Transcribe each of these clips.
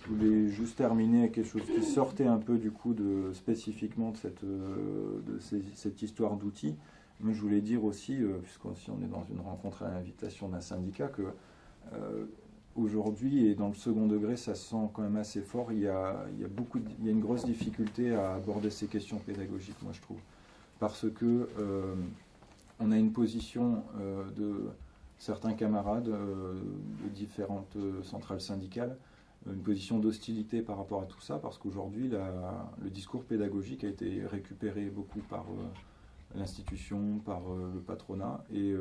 Je voulais juste terminer avec quelque chose qui sortait un peu du coup spécifiquement de cette histoire d'outils. Mais je voulais dire aussi, puisqu'on est dans une rencontre à l'invitation d'un syndicat, que aujourd'hui, et dans le second degré, ça se sent quand même assez fort, il y a une grosse difficulté à aborder ces questions pédagogiques, moi je trouve. Parce que on a une position de certains camarades de différentes centrales syndicales, une position d'hostilité par rapport à tout ça, parce qu'aujourd'hui, le discours pédagogique a été récupéré beaucoup par l'institution, par le patronat, et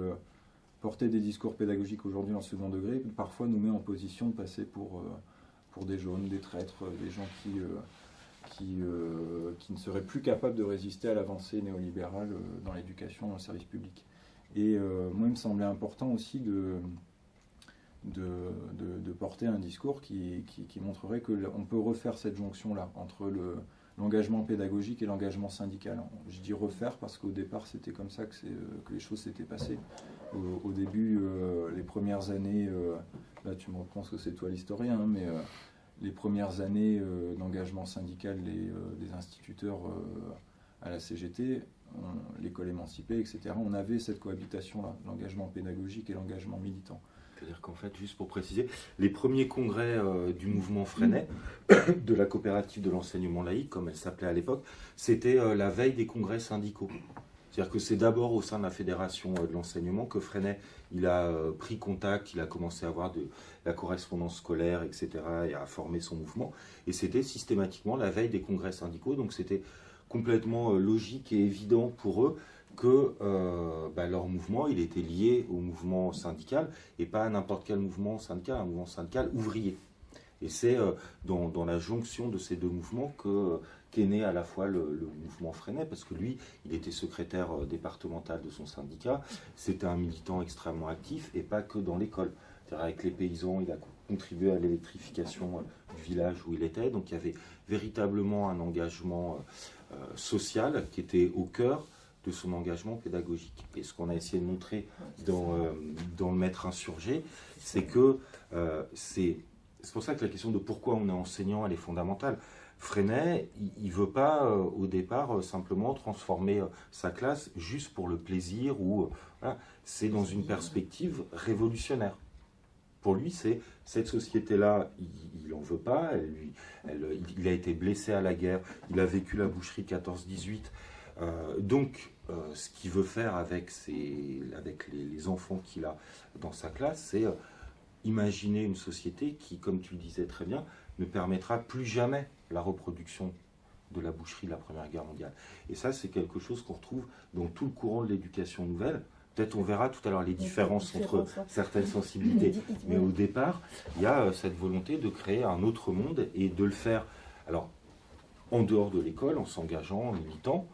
porter des discours pédagogiques aujourd'hui en second degré, parfois nous met en position de passer pour des jaunes, des traîtres, des gens qui ne seraient plus capables de résister à l'avancée néolibérale dans l'éducation, dans le service public. Et moi, il me semblait important aussi de porter un discours qui montrerait qu'on peut refaire cette jonction-là entre l'engagement pédagogique et l'engagement syndical. Je dis refaire parce qu'au départ, c'était comme ça que les choses s'étaient passées. Au début, les premières années, là tu me reprends parce que c'est toi l'historien, mais les premières années d'engagement syndical des instituteurs à la CGT, l'école émancipée, etc., on avait cette cohabitation-là, l'engagement pédagogique et l'engagement militant. C'est-à-dire qu'en fait, juste pour préciser, les premiers congrès du mouvement Freinet, de la coopérative de l'enseignement laïque, comme elle s'appelait à l'époque, c'était la veille des congrès syndicaux. C'est-à-dire que c'est d'abord au sein de la fédération de l'enseignement que Freinet il a pris contact, il a commencé à avoir de la correspondance scolaire, etc., et à former son mouvement. Et c'était systématiquement la veille des congrès syndicaux, donc c'était complètement logique et évident pour eux que leur mouvement, il était lié au mouvement syndical et pas à n'importe quel mouvement syndical, un mouvement syndical ouvrier. Et c'est dans la jonction de ces deux mouvements qu'est né à la fois le mouvement Freinet, parce que lui, il était secrétaire départemental de son syndicat, c'était un militant extrêmement actif, et pas que dans l'école. C'est-à-dire avec les paysans, il a contribué à l'électrification du village où il était, donc il y avait véritablement un engagement social qui était au cœur de son engagement pédagogique. Et ce qu'on a essayé de montrer dans le Maître insurgé, c'est que c'est pour ça que la question de pourquoi on est enseignant, elle est fondamentale. Freinet, il ne veut pas au départ simplement transformer sa classe juste pour le plaisir, ou voilà. C'est dans une perspective révolutionnaire. Pour lui, c'est cette société-là, il n'en veut pas, il a été blessé à la guerre, il a vécu la boucherie 14-18, donc ce qu'il veut faire avec les enfants qu'il a dans sa classe, c'est imaginer une société qui, comme tu le disais très bien, ne permettra plus jamais la reproduction de la boucherie de la Première Guerre mondiale. Et ça, c'est quelque chose qu'on retrouve dans tout le courant de l'éducation nouvelle. Peut-être on verra tout à l'heure les différences entre certaines sensibilités, mais au départ, il y a cette volonté de créer un autre monde et de le faire, alors, en dehors de l'école, en s'engageant, en militant,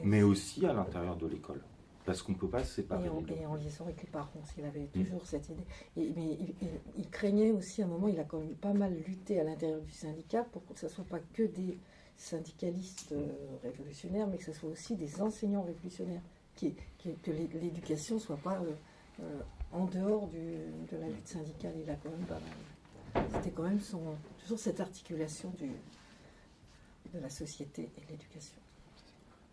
mais aussi à l'intérieur de l'école. Parce qu'on ne peut pas se séparer. Et en liaison avec les parents, il avait toujours cette idée. Mais il craignait aussi, à un moment, il a quand même pas mal lutté à l'intérieur du syndicat pour que ce ne soit pas que des syndicalistes révolutionnaires, mais que ce soit aussi des enseignants révolutionnaires, que l'éducation ne soit pas en dehors de la lutte syndicale. Il a quand même pas mal. C'était quand même toujours cette articulation de la société et de l'éducation.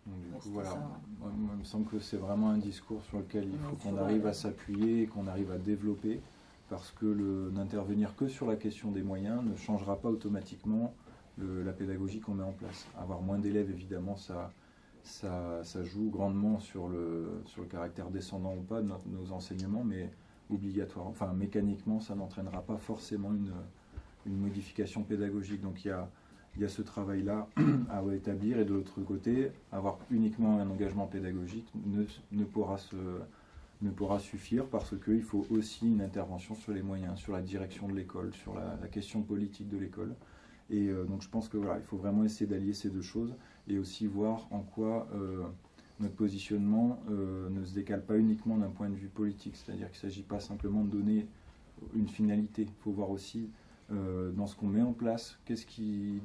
Donc, du coup, voilà, moi, il me semble que c'est vraiment un discours sur lequel il faut qu'on arrive à s'appuyer et qu'on arrive à développer, parce que n'intervenir que sur la question des moyens ne changera pas automatiquement la pédagogie qu'on met en place. Avoir moins d'élèves, évidemment, ça joue grandement sur le caractère descendant ou pas de nos enseignements, mais obligatoire. Enfin, mécaniquement, ça n'entraînera pas forcément une modification pédagogique. Donc il y a ce travail-là à établir, et de l'autre côté, avoir uniquement un engagement pédagogique ne pourra suffire, parce qu'il faut aussi une intervention sur les moyens, sur la direction de l'école, sur la question politique de l'école. Et donc je pense que voilà, il faut vraiment essayer d'allier ces deux choses, et aussi voir en quoi notre positionnement ne se décale pas uniquement d'un point de vue politique, c'est-à-dire qu'il ne s'agit pas simplement de donner une finalité, il faut voir aussi dans ce qu'on met en place, qu'est-ce qui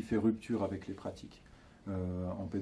fait rupture avec les pratiques en pédagogie.